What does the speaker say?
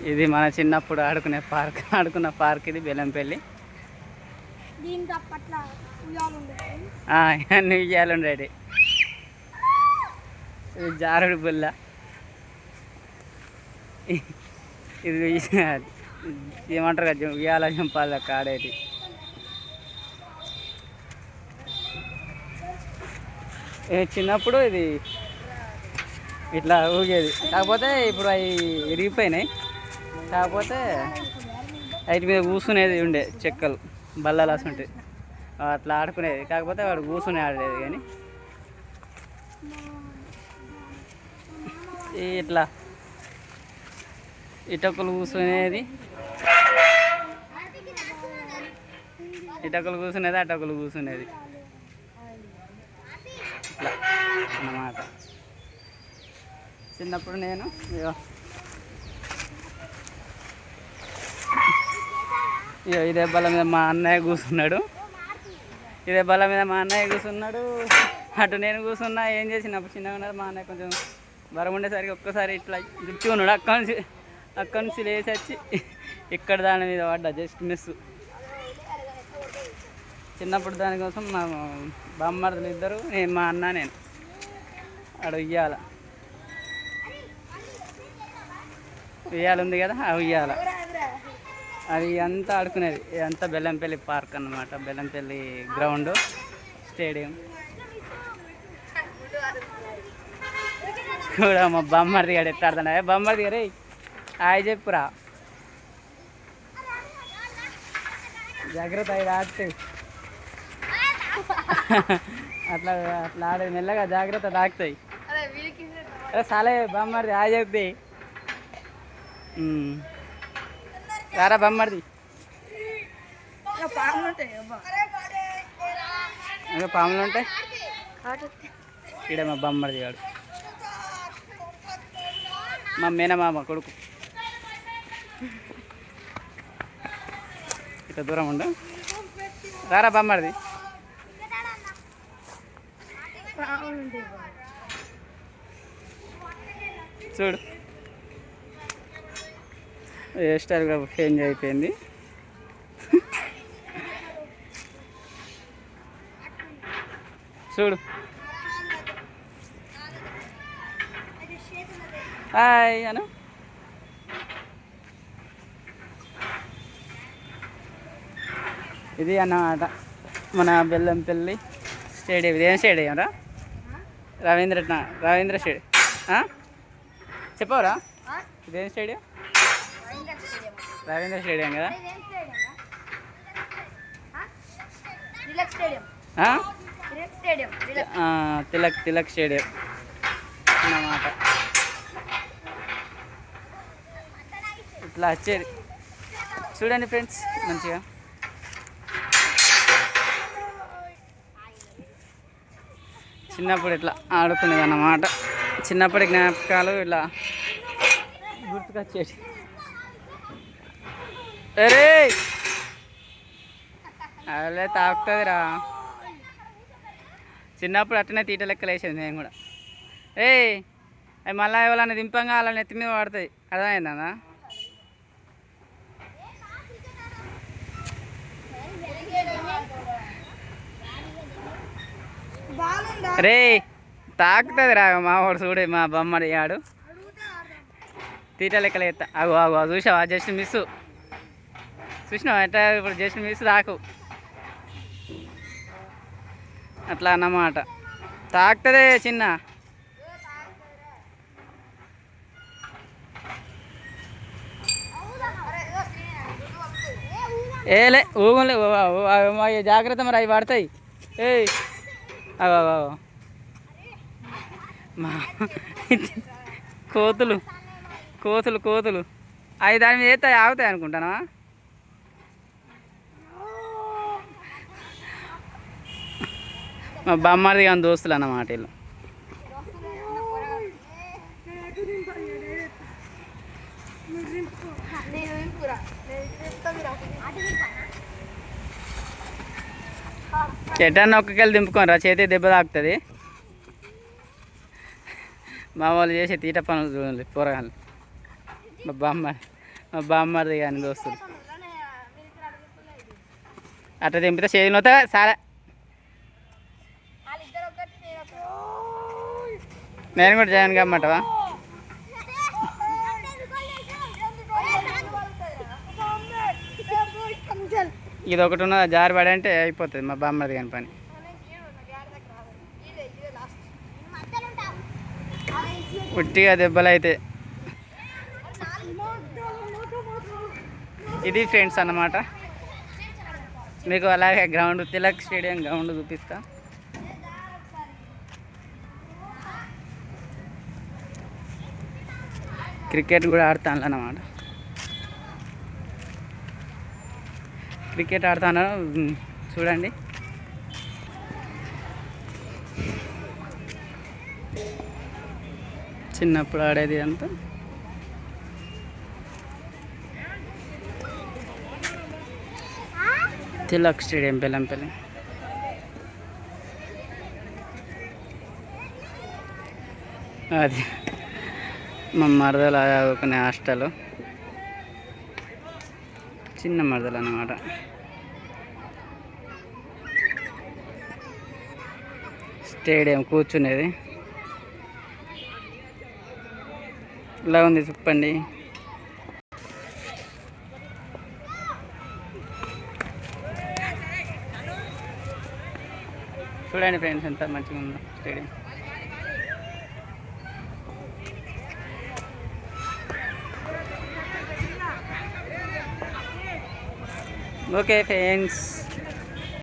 ఇది మన చిన్నప్పుడు ఆడుకున్న పార్క్ ఇది బెల్లంపల్లి. అన్ని ఉయ్యాలు ఉండేవి. ఇది జారుడు బుల్ల. ఇది ఏమంటారు కదా ఉయ్యాల జంపాల కాడేది. చిన్నప్పుడు ఇది ఇట్లా ఊగేది. కాకపోతే ఇప్పుడు అవి విరిగిపోయినాయి. కాకపోతే వాటి మీద కూర్చునేది ఉండే చెక్కలు బల్లలు అసంటే అట్లా ఆడుకునేది. కాకపోతే వాడు కూర్చుని ఆడలేదు. కానీ ఇట్లా ఇటొక్కలు కూర్చునేది, అటొక్కలు కూర్చునేది ఇట్లా అన్నమాట. చిన్నప్పుడు నేను ఇదే బల్ల మీద మా అన్నయ్య కూర్చున్నాడు. అటు నేను కూర్చున్నా. ఏం చేసినప్పుడు చిన్నగా ఉన్నది. మా అన్నయ్య కొంచెం బరం ఉండేసరికి ఒక్కసారి ఇట్లా చుట్టి ఉన్నాడు. అక్కడి నుంచి లేచి వచ్చి ఇక్కడ దాని మీద పడ్డా. Just miss. చిన్నప్పుడు దానికోసం మా బామ్మర్దులు ఇద్దరు, మా అన్న నేను ఆడ ఉయ్యాల ఉంది కదా, ఆ ఉయ్యాల అది అంతా ఆడుకునేది. ఇదంతా బెల్లంపల్లి పార్క్ అన్నమాట. బెల్లంపల్లి గ్రౌండ్, స్టేడియం కూడా. మా బామ్మర్ది గారు ఎత్తాడుతున్నా. బామ్మర్ది గారే హాయ్ చెప్పురా. జాగ్రత్త అవి తాకుతాయి. అట్లా ఆడేది మెల్లగా, జాగ్రత్త తాకుతాయి. అరే సాలే బామ్మర్ది హాయ్ చెప్తే రారా బామ్మర్ది. పాములు ఉంటాయి ఇక్కడ. మా బామ్మర్ది వాడు మా మేనమామ కొడుకు. ఇట్లా దూరం ఉండు. రారా బామ్మర్ది. చూడు హెయిర్ స్టైల్ కూడా చేంజ్ అయిపోయింది. చూడు. హాయ్ అను. ఇది అన్నమాట మన బెల్లంపల్లి స్టేడియం. ఇదేం స్టేడియం రా? రవీంద్ర స్టేడియం. చెప్పవరా ఇదేం స్టేడియం? రవీంద్ర స్టేడియం కదా. తిలక్ స్టేడియం అన్నమాట. ఇట్లా వచ్చేది చూడండి ఫ్రెండ్స్ మంచిగా. చిన్నప్పుడు ఇట్లా ఆడుకునేది అన్నమాట. చిన్నప్పటి జ్ఞాపకాలు ఇలా గుర్తుకొచ్చేది. అరే అదే తాకుతుందిరా. చిన్నప్పుడు అట్టనే తీట లెక్కలు వేసేది మేము కూడా. అవి మళ్ళీ ఎవరన్నా దింపంగా అలా నెత్తి మీద పడుతుంది. అర్థమైందా? రే తాకుతుంది రా. మా వాడు చూడే, మా బొమ్మడి ఆడు తీట లెక్కలు ఎత్తా. అగు చూసావా? Just miss. చూసినావా ఎట్లా? ఇప్పుడు జస్ట్ మిస్ తాకు. అట్లా అన్నమాట. తాకుతుంది చిన్న. ఏలే ఊగులే. జాగ్రత్త మరి, అవి పడతాయి. మా కోతులు అవి దాని మీద వేస్తే ఆగుతాయి అనుకుంటానా? మా బామ్మర్ది కానీ దోస్తులు అన్నమాట వీళ్ళు. చెట్టన్న ఒక్కకెళ్ళి దింపుకోనరా, చేతి దెబ్బ తాకుతుంది. మా వాళ్ళు చేసే తీట పనులు చూడండి పోరగాళ్ళు. మా బామ్మ మా బామ్మది కానీ దోస్తులు అట్లా తెంపితే చేతులు అవుతా చాలా. నేను కూడా జాయిన్ కమ్మంటావా? ఇది ఒకటి ఉన్నది, జారి పడి అంటే అయిపోతుంది మా బామ్మది కానీ పని. ఉట్టిగా దెబ్బలు అయితే. ఇది ఫ్రెండ్స్ అన్నమాట. మీకు అలాగే గ్రౌండ్, తిలక్ స్టేడియం గ్రౌండ్ చూపిస్తా. క్రికెట్ కూడా ఆడతాను అన్నమాట. క్రికెట్ ఆడతాను చూడండి. చిన్నప్పుడు ఆడేది అంతా. తిలక్ స్టేడియం బెల్లంపల్లి. అది మా మరదలు చదువుకునే హాస్టల్, చిన్న మరదలు అన్నమాట. స్టేడియం కూర్చునేది ఇలా ఉంది చెప్పండి. చూడండి ఫ్రెండ్స్ ఎంత మంచిగా ఉందో స్టేడియం. Okay friends.